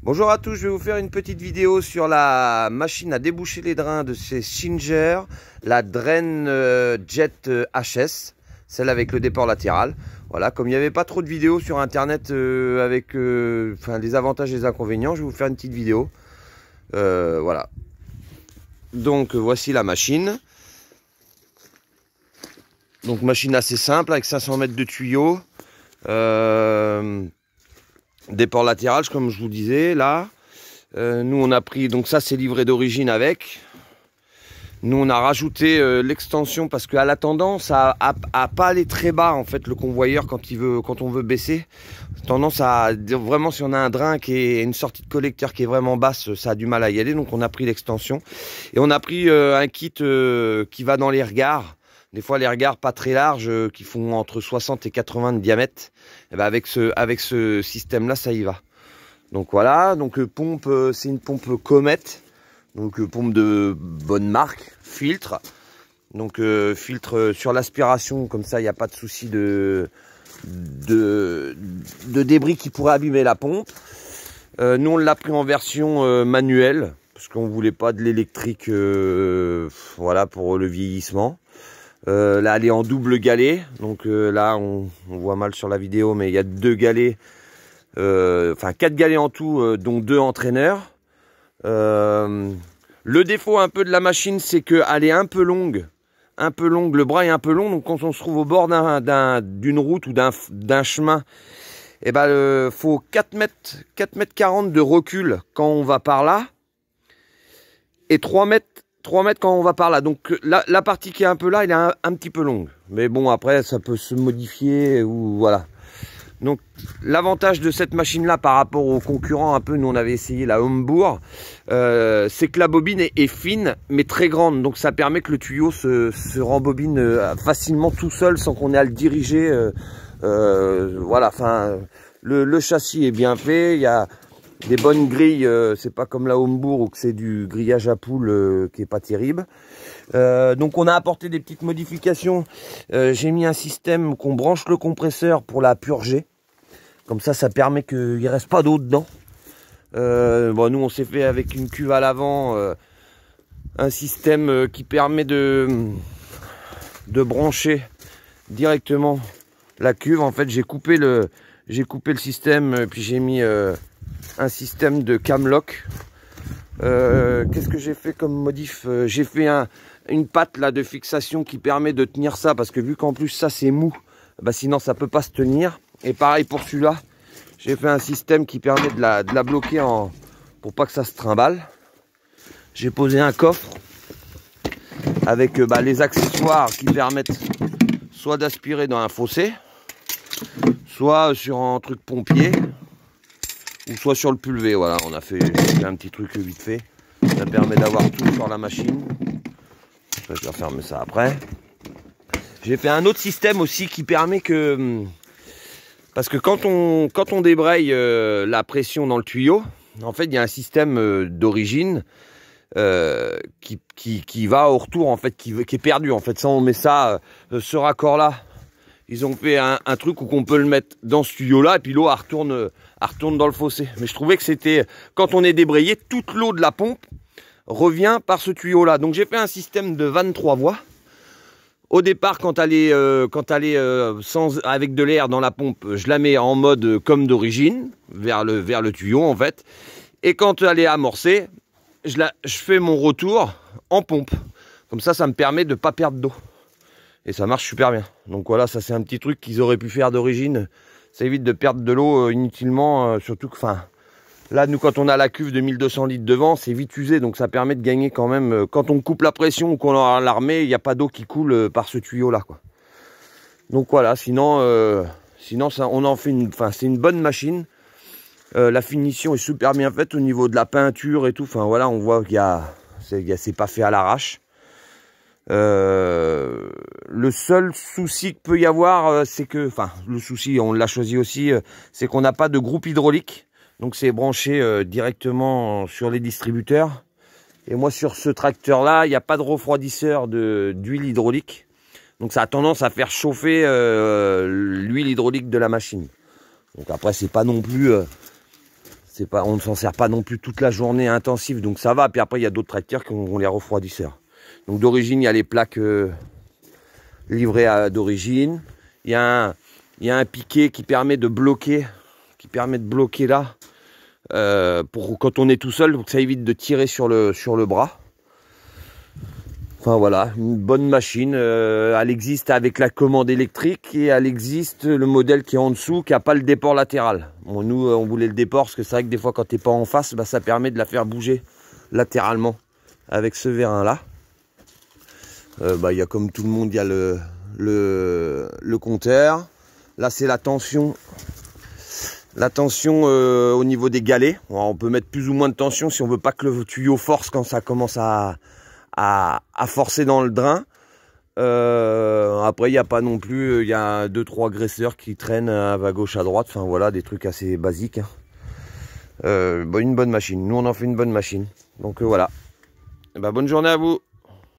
Bonjour à tous, je vais vous faire une petite vidéo sur la machine à déboucher les drains de chez Singer, la Drain Jet HS, celle avec le déport latéral. Voilà, comme il n'y avait pas trop de vidéos sur internet avec les avantages et les inconvénients, je vais vous faire une petite vidéo. Voilà. Donc voici la machine. Donc machine assez simple avec 500 mètres de tuyaux. Déport latéral, comme je vous disais là. Nous on a pris, donc ça c'est livré d'origine avec. Nous on a rajouté l'extension parce qu'à la tendance à pas aller très bas en fait le convoyeur quand on veut baisser. Tendance à vraiment, si on a un drain qui est une sortie de collecteur qui est vraiment basse, ça a du mal à y aller. Donc on a pris l'extension et on a pris un kit qui va dans les regards. Des fois les regards pas très larges qui font entre 60 et 80 de diamètre. Et ben avec ce système là ça y va. Donc voilà, donc pompe, c'est une pompe Comet, donc pompe de bonne marque, filtre. Donc filtre sur l'aspiration, comme ça il n'y a pas de souci de débris qui pourraient abîmer la pompe. Nous on l'a pris en version manuelle parce qu'on voulait pas de l'électrique, voilà, pour le vieillissement. Là elle est en double galet, donc là on voit mal sur la vidéo, mais il y a 2 galets, 4 galets en tout, dont 2 entraîneurs. Le défaut un peu de la machine, c'est qu'elle est un peu longue, le bras est un peu long, donc quand on se trouve au bord d'une route ou d'un chemin, et ben faut 4 mètres 40 de recul quand on va par là, et 3 mètres quand on va par là. Donc la partie qui est un peu là, elle est un petit peu longue. Mais bon, après, ça peut se modifier ou voilà. Donc l'avantage de cette machine-là par rapport aux concurrents, un peu, nous on avait essayé la Homebourg, c'est que la bobine est fine, mais très grande. Donc ça permet que le tuyau se rembobine facilement tout seul sans qu'on ait à le diriger. Voilà, enfin, le châssis est bien fait, il y a des bonnes grilles, c'est pas comme la Homebourg où c'est du grillage à poule qui est pas terrible. Donc on a apporté des petites modifications. J'ai mis un système qu'on branche le compresseur pour la purger. Comme ça permet qu'il ne reste pas d'eau dedans. Bon, nous on s'est fait avec une cuve à l'avant, un système qui permet de brancher directement la cuve. En fait j'ai coupé le système, puis j'ai mis un système de camlock. Qu'est-ce que j'ai fait comme modif? J'ai fait une patte là de fixation qui permet de tenir ça, parce que vu qu'en plus ça c'est mou, bah sinon ça peut pas se tenir. Et pareil pour celui-là, j'ai fait un système qui permet de la bloquer pour pas que ça se trimballe. J'ai posé un coffre avec les accessoires qui permettent soit d'aspirer dans un fossé, soit sur un truc pompier, ou soit sur le pulvé. Voilà, j'ai fait un petit truc vite fait. Ça permet d'avoir tout sur la machine. Je vais refermer ça après. J'ai fait un autre système aussi qui permet que, parce que quand on débraye la pression dans le tuyau, en fait il y a un système d'origine qui va au retour, en fait, qui est perdu. En fait, ça on met ça, ce raccord là. Ils ont fait un truc où on peut le mettre dans ce tuyau là et puis l'eau retourne dans le fossé. Mais je trouvais que c'était, quand on est débrayé, toute l'eau de la pompe revient par ce tuyau là. Donc j'ai fait un système de 23 voies. Au départ, quand elle est avec de l'air dans la pompe, je la mets en mode comme d'origine, vers le tuyau en fait. Et quand elle est amorcée, je fais mon retour en pompe. Comme ça me permet de ne pas perdre d'eau. Et ça marche super bien. Donc voilà, ça c'est un petit truc qu'ils auraient pu faire d'origine. Ça évite de perdre de l'eau inutilement, surtout que, là nous quand on a la cuve de 1200 litres devant, c'est vite usé. Donc ça permet de gagner quand même, quand on coupe la pression ou qu'on a l'armée, il n'y a pas d'eau qui coule par ce tuyau là, quoi. Donc voilà, sinon ça, on en fait c'est une bonne machine. La finition est super bien faite au niveau de la peinture et tout. Enfin voilà, on voit c'est pas fait à l'arrache. Le seul souci qu'il peut y avoir, c'est que, le souci, on l'a choisi aussi, c'est qu'on n'a pas de groupe hydraulique. Donc c'est branché directement sur les distributeurs. Et moi sur ce tracteur là, il n'y a pas de refroidisseur d'huile hydraulique. Donc ça a tendance à faire chauffer l'huile hydraulique de la machine. Donc après c'est pas non plus C'est pas, on ne s'en sert pas non plus toute la journée intensive, donc ça va. Puis après, il y a d'autres tracteurs qui ont les refroidisseurs. Donc d'origine, il y a les plaques livrées d'origine. Il y a un piquet qui permet de bloquer, là, pour quand on est tout seul, donc ça évite de tirer sur le bras. Enfin voilà, une bonne machine. Elle existe avec la commande électrique et elle existe le modèle qui est en dessous, qui n'a pas le déport latéral. Bon, nous, on voulait le déport parce que c'est vrai que des fois, quand tu n'es pas en face, bah, ça permet de la faire bouger latéralement avec ce vérin là. Il y a comme tout le monde, il y a le compteur. Là, c'est la tension. La tension au niveau des galets. Alors, on peut mettre plus ou moins de tension si on veut pas que le tuyau force quand ça commence à forcer dans le drain. Après, il n'y a pas non plus, il y a 2-3 graisseurs qui traînent à gauche, à droite. Enfin voilà, des trucs assez basiques. Une bonne machine. Nous, on en fait une bonne machine. Donc voilà. Bonne journée à vous.